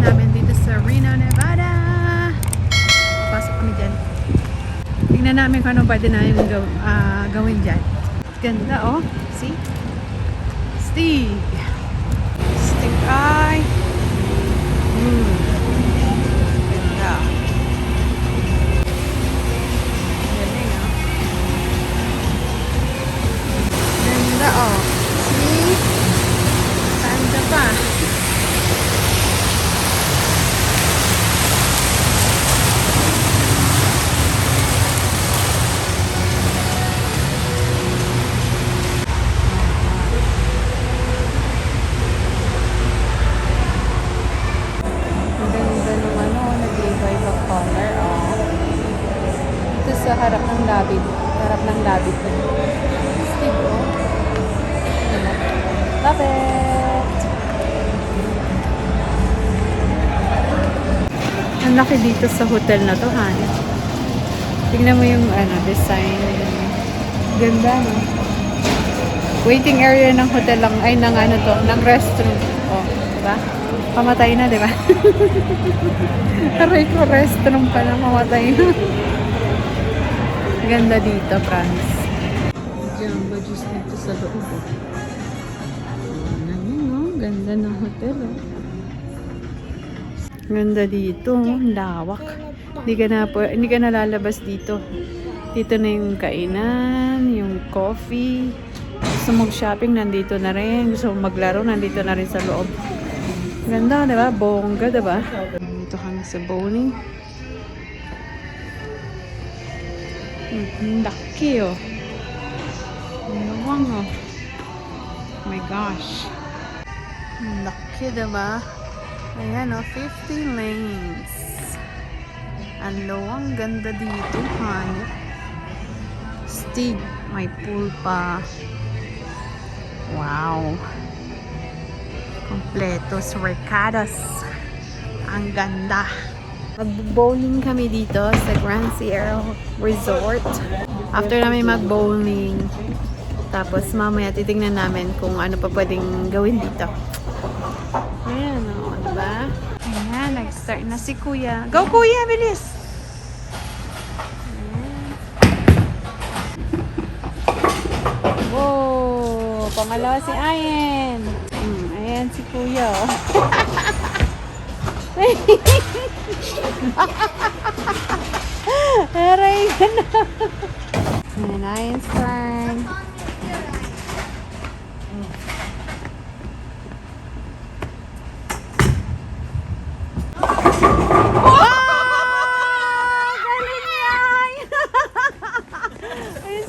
namin dito sa Reno, Nevada. Pasok kami dyan. Tingnan namin kung ano pwede namin gawin dyan. Ganda, oh. See? Stig. Stig eye. Ganda. Galing, oh. Ganda, oh. See? Ganda pa. Sa harap ng lobby. Harap ng lobby ko. Stig, oh. Love it! Ang laki dito sa hotel na to, honey. Tingnan mo yung design. Ganda, no? Waiting area ng hotel lang, ay ng ng restroom. Oh, diba? Pamatay na, diba? Aray ko, restroom pa na, mamatay na. Ganda dito, promise. Jumbo juice dito sa loob. Ganda ng hotel. Oh. Ganda dito. Lawak. Hindi ka na lalabas dito. Dito na yung kainan, yung coffee. Gusto mag-shopping, nandito na rin. Gusto maglaro, nandito na rin sa loob. Ganda, diba? Bongga, diba? Dito kami sa bowling. Laki, oh. Lawang, oh. Oh my gosh. Laki, diba? Ayan, oh. 50 lanes. Ang lawang ganda dito, hanip. Stig. May pool pa. Wow. Completos Recados. Ang ganda. Mag-bowling kami dito sa Grand Sierra Resort. After namin mag-bowling, tapos mamaya titingnan namin kung ano pa pwedeng gawin dito. Ayan, o, diba? Ayan, nag-start na si Kuya. Go, Kuya! Bilis! Ayan. Wow! Pangalawa si Ayen. Ayan si Kuya, o. Aray ka na. And Ayan's turn. Galing ni Ayan.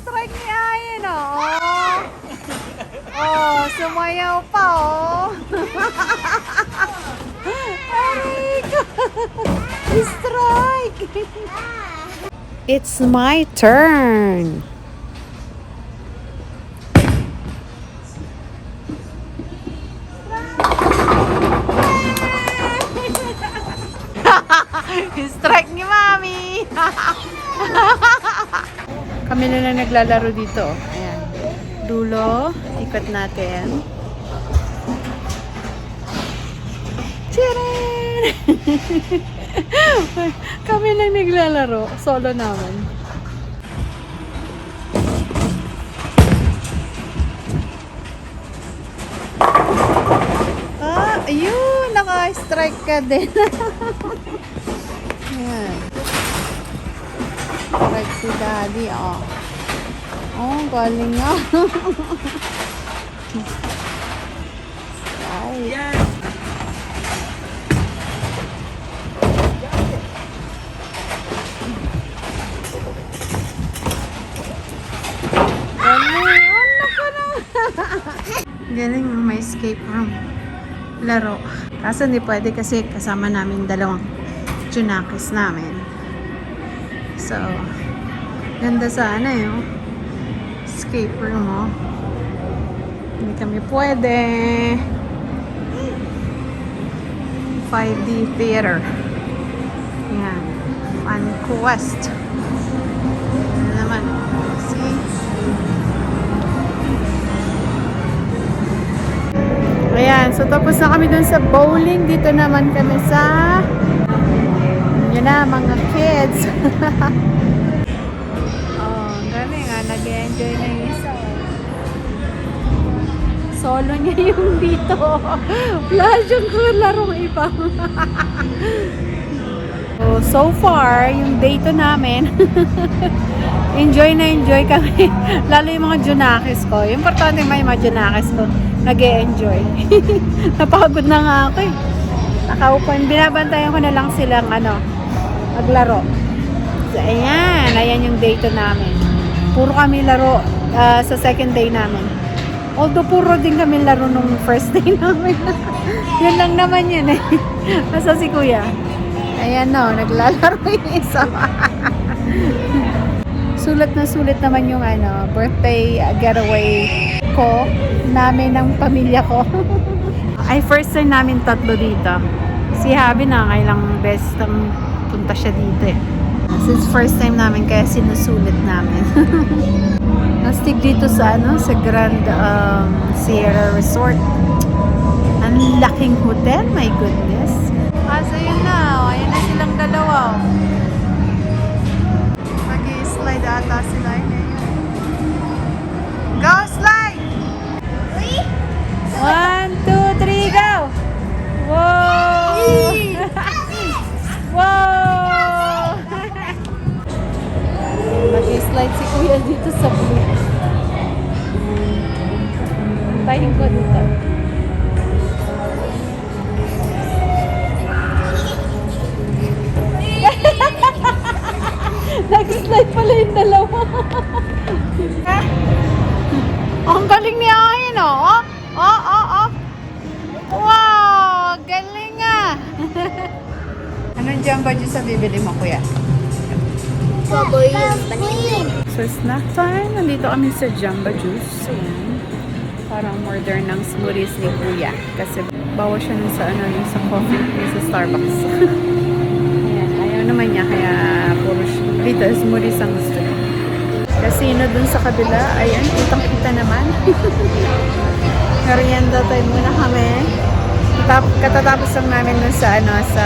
Strike ni Ayan, oh. Oh, sumayaw pa, oh. Strike! It's my turn. Strike ni Mami. Kami na naglalaro dito. Ayan. Dulo. Ikot natin. Tcharan! Kami lang naglalaro. Solo naman. Ayun! Naka-strike ka din. Ayan. Strike si Daddy, oh. Oh, galing nga. Strike. Yes! Galing, may escape room laro. Kaso hindi pwede kasi kasama namin dalawang Junakis namin. So, ganda sana yung escape room, oh. Hindi kami pwede. 5D theater. Yan. Fun Quest. Ano naman, see? Ayan, so So, tapos na kami dun sa bowling. Dito naman kami sa... Yun na, mga kids. Oh, galing ah. Nag-enjoy na yung isa. Solo niya yung dito. Wala siyang larong iba. So far, yung day to namin, enjoy na enjoy kami. Lalo yung mga Junakis ko. Yung importante may mga Junakis ko, nag-e-enjoy. Napagod na nga ako eh. Nakaupan, binabantayan ko na lang silang maglaro. So, ayan yung day to namin. Puro kami laro sa second day namin. Although puro din kami laro nung first day namin. Yun lang naman yun eh. Basta si Kuya. Ayan naglalaro yung isa. Sulit na sulit naman yung birthday getaway ko, namin ng pamilya ko. Ay, first time namin tatlo dito. Si Habi na kailang beses nang punta siya dito eh. Since first time namin, kaya sinusulit namin. Nastig dito sa sa Grand Sierra Resort. Ang laking hotel, my goodness. So yun na, ayan na silang dalawa. Mag-i-slide ata sila. Go, slide! 1, 2, 3, go! Wow! Wow! Mag-i-slide si Kuya dito sa blue. Tahin ko dito. Nag-slide pala yung dalawa. Ang galing ni Ayin, oh. Wow, galing ah. Anong jamba juice ang bibili mo, Kuya? So, snack time. Nandito kami sa Jamba Juice. Ayan. Parang order ng smoothies ni Kuya. Kasi bawa siya nun sa yung sa coffee, yung sa Starbucks. Ayaw naman niya, kaya puro dito smoothies ang gusto niya. Casino dun sa kabila, ayan, kitang-kita naman. Merienda time muna kami. Katatapos lang namin dun sa sa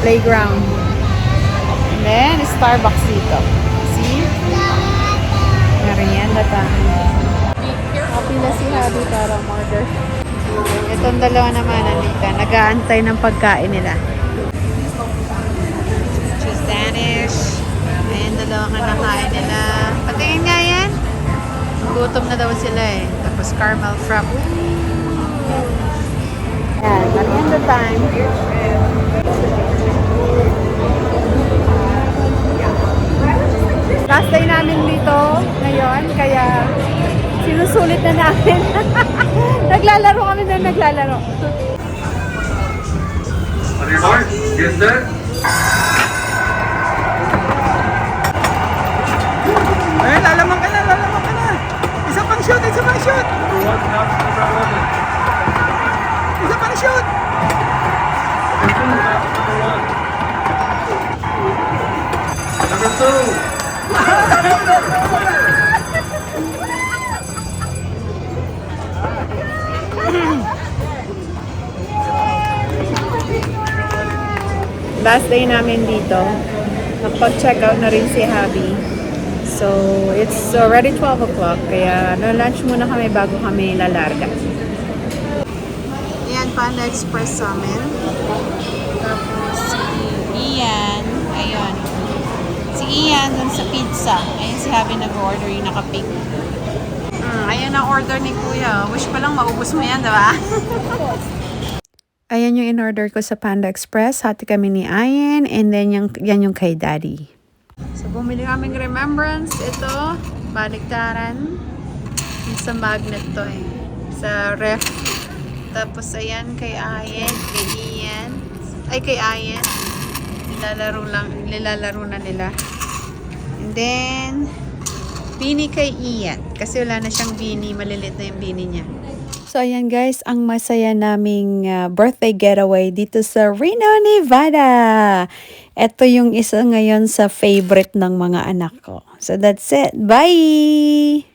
playground. And then, Starbucks dito. See? Merienda time. Happy na si Habi para order. Itong dalawa naman, nag-aantay ng pagkain nila. Danish. Ayan, dalawang nakain nila. Patingin nga yan. Gutom na daw sila eh. Tapos caramel frap. Ayan, merienda time. Last day namin dito ngayon, kaya sinusulit na namin. Naglalaro kami na naglalaro. On your mark, get set. Eh, lalaman ka na. Isa pang shoot. Isa pang shoot. Number 2. Last day namin dito. Nakapag-check out na rin si Habi. So, it's already 12 o'clock. Kaya, lunch muna kami bago kami lalarga. Ayan, Panda Express sa amin. Tapos, si Ian. Ayun. Si Ian dun sa pizza. Ayun si Habi nag-order yung naka-pick. Ayan ang order ni Kuya. Wish pa lang maubos mo yan, diba? Ayan yung in-order ko sa Panda Express. Hati kami ni Ayan. And then, yan yung kay Daddy. So, bumili kaming remembrance. Ito, baliktaran. Sa magnet to eh. Sa ref. Tapos, ayan, kay Ayan. Kay Ian. Ay, kay Ayan. Nilalaro na nila. And then, beanie kay Ian. Kasi wala na siyang beanie. Malilit na yung beanie niya. So, ayan guys, ang masaya naming birthday getaway dito sa Reno, Nevada. Ito yung isa ngayon sa favorite ng mga anak ko. So, that's it. Bye!